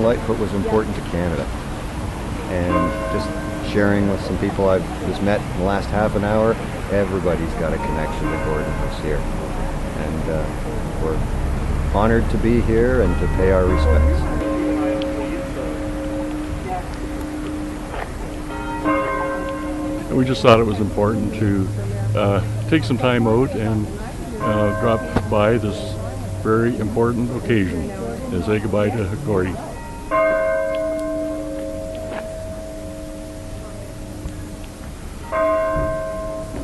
Lightfoot was important to Canada. And just sharing with some people I've just met in the last half an hour, everybody's got a connection to Gordon this year. And we're honored to be here and to pay our respects. We just thought it was important to take some time out and drop by this very important occasion and say goodbye to Gordy.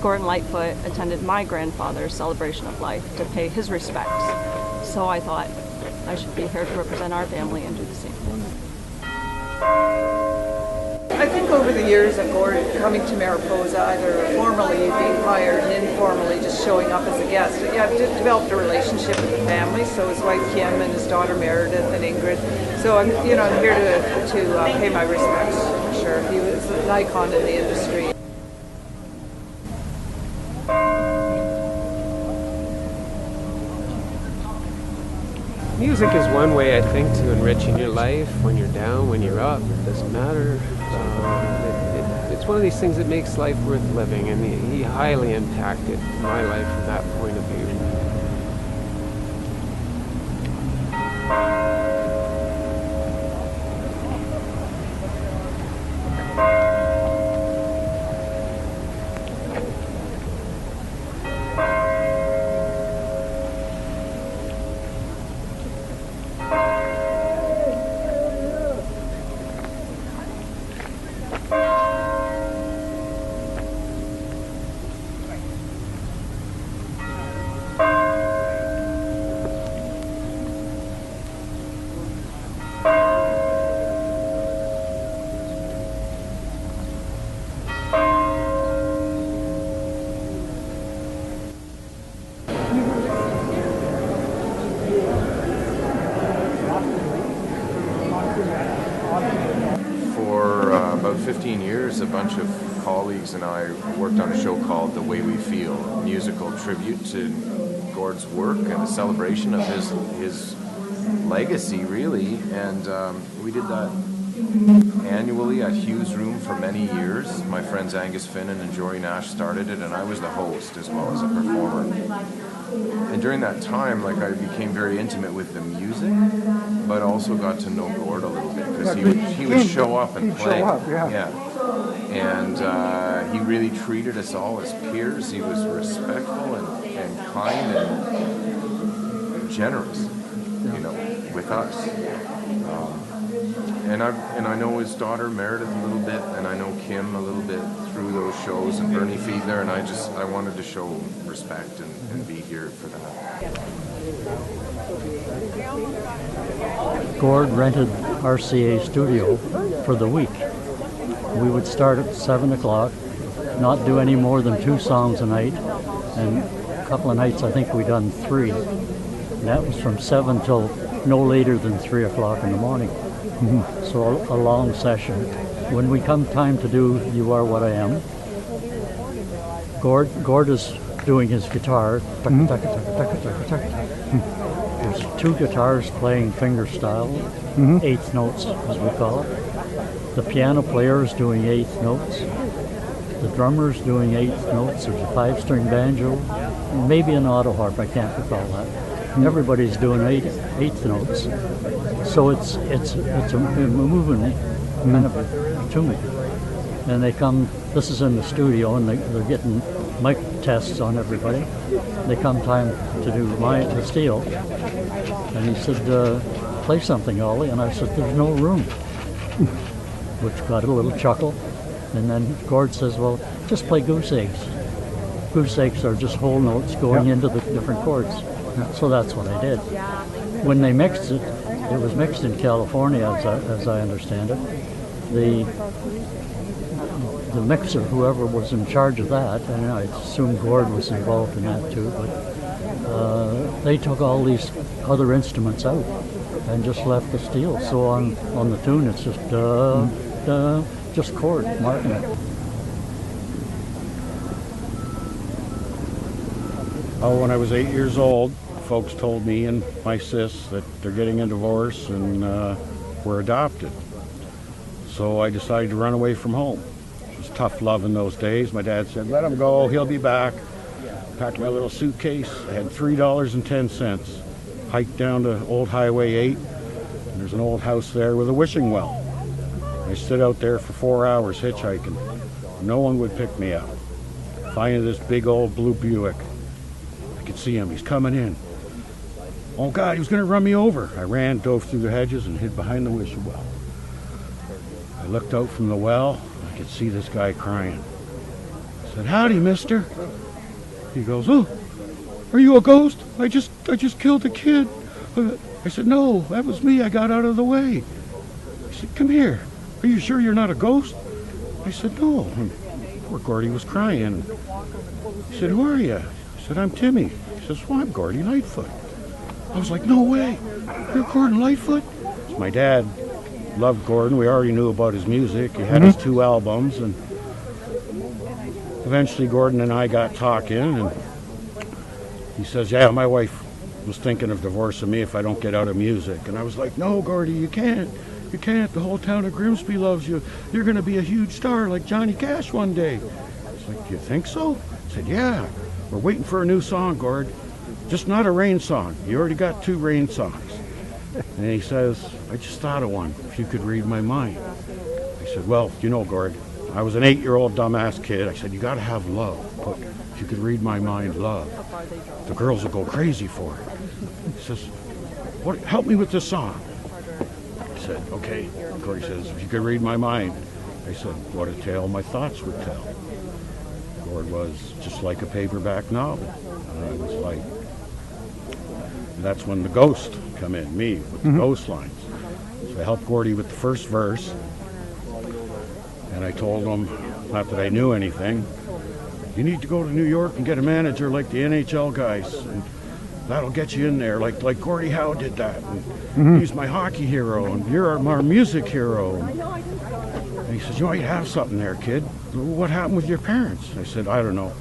Gordon Lightfoot attended my grandfather's celebration of life to pay his respects. So I thought I should be here to represent our family and do the same thing. I think over the years of Gordon coming to Mariposa, either formally being hired and informally just showing up as a guest, I've developed a relationship with the family. So his wife Kim and his daughter Meredith and Ingrid. So I'm here to pay my respects for sure. He was an icon in the industry. Music is one way, I think, to enriching your life. When you're down, when you're up, it doesn't matter. It's one of these things that makes life worth living, and he highly impacted my life from that point of view. For about 15 years, a bunch of colleagues and I worked on a show called The Way We Feel, a musical tribute to Gord's work and a celebration of his legacy, really. And we did that annually at Hughes Room for many years. My friends Angus Finnan and Jory Nash started it, and I was the host as well as a performer. And during that time, I became very intimate with the music, but also got to know Gord a little bit because he would show up and play. And he really treated us all as peers. He was respectful and kind and generous, with us. And I know his daughter Meredith a little bit, and I know Kim a little bit through those shows, and Bernie Fiedler, and I wanted to show respect and be here for that. Gord rented RCA studio for the week. We would start at 7 o'clock, not do any more than 2 songs a night, and a couple of nights I think we done 3. And that was from 7 till no later than 3 o'clock in the morning. So a long session. When we come time to do You Are What I Am, Gord is doing his guitar. There's 2 guitars playing finger style, 8th notes as we call it. The piano player is doing 8th notes. The drummer is doing 8th notes. There's a 5-string banjo, maybe an auto harp, I can't recall that. Everybody's doing 8th notes. So it's a moving kind of a tune. And they come, this is in the studio, and they're getting mic tests on everybody. They come time to do the steel. And he said, play something, Ollie. And I said, there's no room. Which got a little chuckle. And then Gord says, well, just play goose eggs. Goose eggs are just whole notes going into the different chords. So that's what I did. When they mixed it, it was mixed in California, as I understand it. The mixer, whoever was in charge of that, and I assume Gord was involved in that too, but they took all these other instruments out and just left the steel. So on the tune, it's just chord marking it. Oh, when I was 8 years old, folks told me and my sis that they're getting a divorce, and were adopted. So I decided to run away from home. It was tough love in those days. My dad said, let him go, he'll be back. Packed my little suitcase. I had $3.10. Hiked down to Old Highway 8. And there's an old house there with a wishing well. I stood out there for 4 hours hitchhiking. No one would pick me up. Finally, this big old blue Buick. I could see him. He's coming in. Oh, God, he was going to run me over. I ran, dove through the hedges, and hid behind the wishing well. I looked out from the well. I could see this guy crying. I said, howdy, mister. He goes, oh, are you a ghost? I just killed a kid. I said, no, that was me. I got out of the way. He said, come here. Are you sure you're not a ghost? I said, no. And poor Gordy was crying. He said, who are you? I said, I'm Timmy. He says, well, I'm Gordon Lightfoot. I was like, no way. You're Gordon Lightfoot? My dad loved Gordon. We already knew about his music. He had his 2 albums. And eventually Gordon and I got talking. And he says, yeah, my wife was thinking of divorcing me if I don't get out of music. And I was like, no, Gordy, you can't. You can't. The whole town of Grimsby loves you. You're going to be a huge star like Johnny Cash one day. I was like, do you think so? I said, yeah. We're waiting for a new song, Gord. Just not a rain song. You already got 2 rain songs. And he says, I just thought of one, if you could read my mind. I said, well, you know, Gord, I was an 8-year-old dumbass kid. I said, you got to have love. But if you could read my mind, love. The girls will go crazy for it. He says, what? Help me with this song. I said, okay. Gordy says, if you could read my mind. I said, what a tale my thoughts would tell. Gord was just like a paperback novel. And I was like, and that's when the ghost come in, me, with the ghost lines. So I helped Gordy with the first verse. And I told him, not that I knew anything, you need to go to New York and get a manager like the NHL guys. And that'll get you in there, like Gordie Howe did that. And he's my hockey hero, and you're our music hero. And he says, you might have something there, kid. What happened with your parents? I said, I don't know.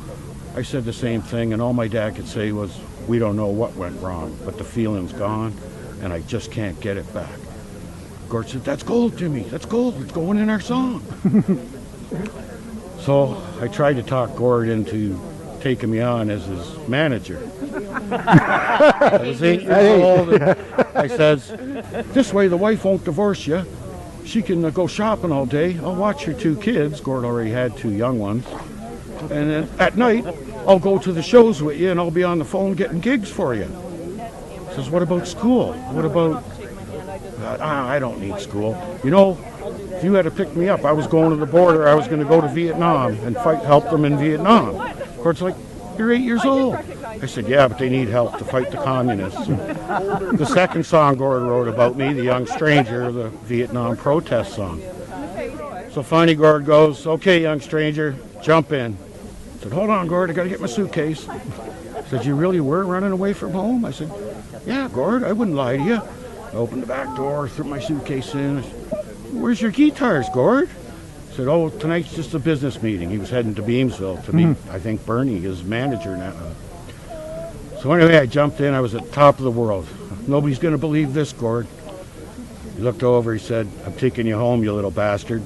I said the same thing, and all my dad could say was, we don't know what went wrong, but the feeling's gone, and I just can't get it back. Gord said, that's gold, Timmy. That's gold. It's going in our song. So I tried to talk Gord into taking me on as his manager. I was 8 years old, and I says, this way the wife won't divorce you. She can go shopping all day. I'll watch your 2 kids. Gord already had 2 young ones. And then at night, I'll go to the shows with you, and I'll be on the phone getting gigs for you. He says, what about school? What about... I don't need school. You know, if you had to pick me up, I was going to the border. I was going to go to Vietnam and help them in Vietnam. Gord's like, you're 8 years old. I said, yeah, but they need help to fight the communists. And the second song Gord wrote about me, The Young Stranger, the Vietnam protest song. So finally Gord goes, okay, young stranger, jump in. I said, hold on, Gord, I got to get my suitcase. He said, you really were running away from home? I said, yeah, Gord, I wouldn't lie to you. I opened the back door, threw my suitcase in. I said, where's your guitars, Gord? I said, oh, tonight's just a business meeting. He was heading to Beamsville to meet, I think, Bernie, his manager now. So anyway, I jumped in. I was at the top of the world. Nobody's going to believe this, Gord. He looked over. He said, I'm taking you home, you little bastard.